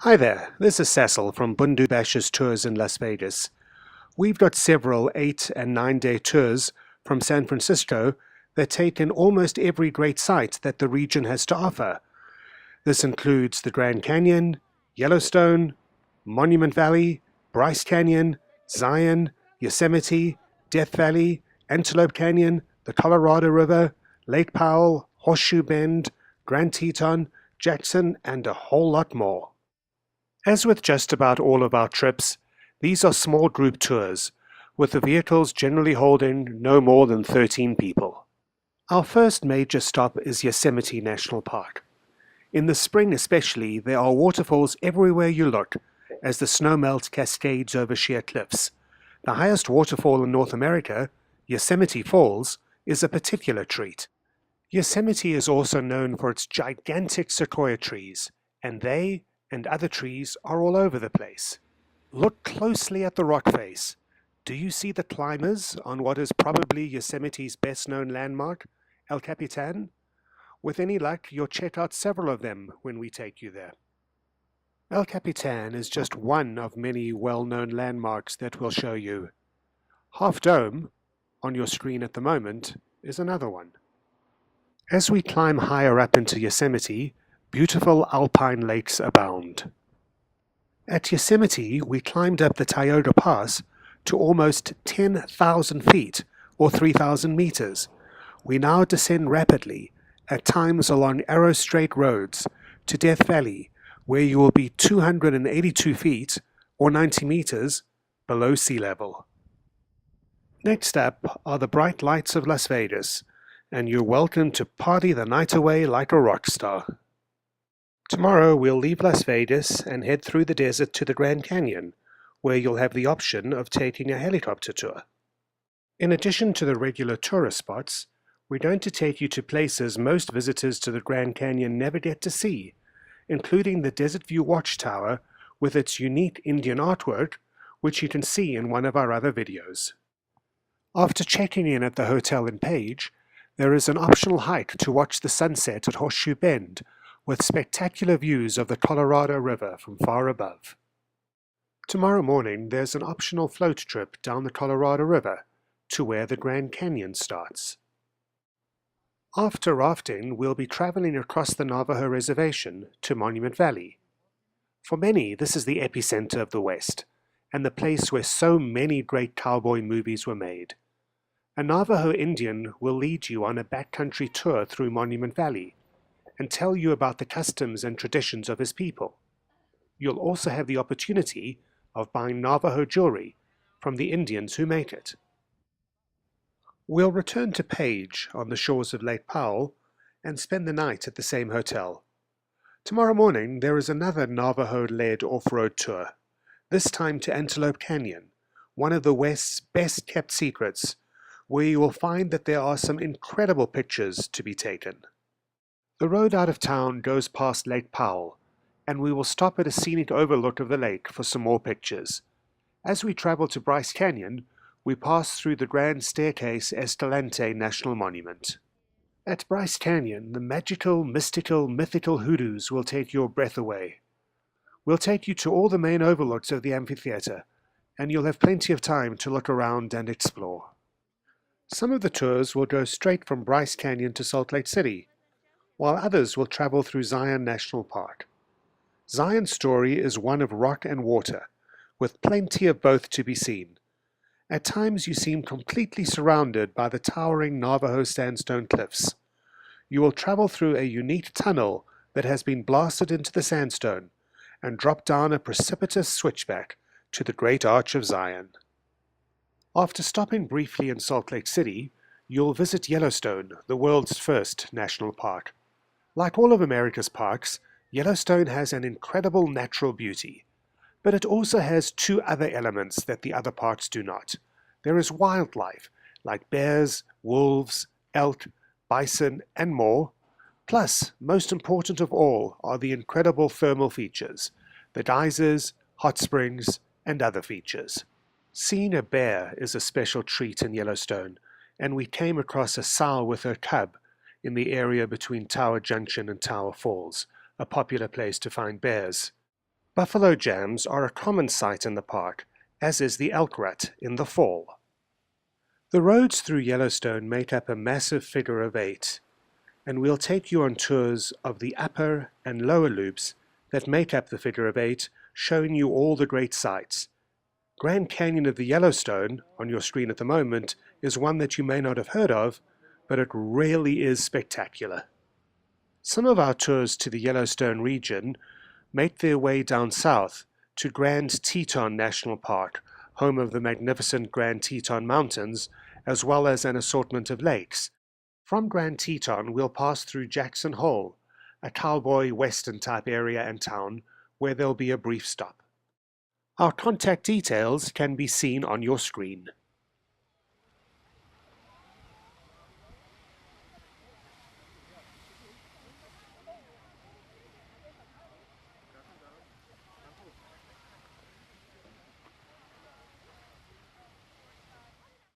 Hi there, this is Cecil from Bundu Bash's Tours in Las Vegas. We've got several 8 and 9-day tours from San Francisco that take in almost every great site that the region has to offer. This includes the Grand Canyon, Yellowstone, Monument Valley, Bryce Canyon, Zion, Yosemite, Death Valley, Antelope Canyon, the Colorado River, Lake Powell, Horseshoe Bend, Grand Teton, Jackson, and a whole lot more. As with just about all of our trips, these are small group tours, with the vehicles generally holding no more than 13 people. Our first major stop is Yosemite National Park. In the spring especially, there are waterfalls everywhere you look, as the snowmelt cascades over sheer cliffs. The highest waterfall in North America, Yosemite Falls, is a particular treat. Yosemite is also known for its gigantic sequoia trees, and they and other trees are all over the place. Look closely at the rock face. Do you see the climbers on what is probably Yosemite's best-known landmark, El Capitan? With any luck, you'll check out several of them when we take you there. El Capitan is just one of many well-known landmarks that we'll show you. Half Dome, on your screen at the moment, is another one. As we climb higher up into Yosemite, beautiful alpine lakes abound. At Yosemite, we climbed up the Tioga Pass to almost 10,000 feet, or 3,000 meters. We now descend rapidly, at times along arrow straight roads, to Death Valley, where you will be 282 feet, or 90 meters, below sea level. Next up are the bright lights of Las Vegas, and you're welcome to party the night away like a rock star. Tomorrow we'll leave Las Vegas and head through the desert to the Grand Canyon, where you'll have the option of taking a helicopter tour. In addition to the regular tourist spots, we're going to take you to places most visitors to the Grand Canyon never get to see, including the Desert View Watchtower with its unique Indian artwork, which you can see in one of our other videos. After checking in at the hotel in Page, there is an optional hike to watch the sunset at Horseshoe Bend, with spectacular views of the Colorado River from far above. Tomorrow morning there's an optional float trip down the Colorado River to where the Grand Canyon starts. After rafting, we'll be traveling across the Navajo Reservation to Monument Valley. For many, this is the epicenter of the West, and the place where so many great cowboy movies were made. A Navajo Indian will lead you on a backcountry tour through Monument Valley, and tell you about the customs and traditions of his people. You'll also have the opportunity of buying Navajo jewelry from the Indians who make it. We'll return to Page on the shores of Lake Powell and spend the night at the same hotel. Tomorrow morning there is another Navajo-led off-road tour, this time to Antelope Canyon, one of the West's best-kept secrets, where you will find that there are some incredible pictures to be taken. The road out of town goes past Lake Powell, and we will stop at a scenic overlook of the lake for some more pictures. As we travel to Bryce Canyon, we pass through the Grand Staircase Escalante National Monument. At Bryce Canyon, the magical, mystical, mythical hoodoos will take your breath away. We'll take you to all the main overlooks of the amphitheater, and you'll have plenty of time to look around and explore. Some of the tours will go straight from Bryce Canyon to Salt Lake City, while others will travel through Zion National Park. Zion's story is one of rock and water, with plenty of both to be seen. At times you seem completely surrounded by the towering Navajo sandstone cliffs. You will travel through a unique tunnel that has been blasted into the sandstone and drop down a precipitous switchback to the Great Arch of Zion. After stopping briefly in Salt Lake City, you'll visit Yellowstone, the world's first national park. Like all of America's parks, Yellowstone has an incredible natural beauty, but it also has two other elements that the other parks do not. There is wildlife, like bears, wolves, elk, bison, and more. Plus, most important of all are the incredible thermal features, the geysers, hot springs, and other features. Seeing a bear is a special treat in Yellowstone, and we came across a sow with her cub in the area between Tower Junction and Tower Falls, a popular place to find bears. Buffalo jams are a common sight in the park, as is the elk rut in the fall. The roads through Yellowstone make up a massive figure of 8, and we'll take you on tours of the upper and lower loops that make up the figure of 8, showing you all the great sights. Grand Canyon of the Yellowstone, on your screen at the moment, is one that you may not have heard of, but it really is spectacular. Some of our tours to the Yellowstone region make their way down south to Grand Teton National Park, home of the magnificent Grand Teton Mountains, as well as an assortment of lakes. From Grand Teton, we'll pass through Jackson Hole, a cowboy western type area and town, where there'll be a brief stop. Our contact details can be seen on your screen.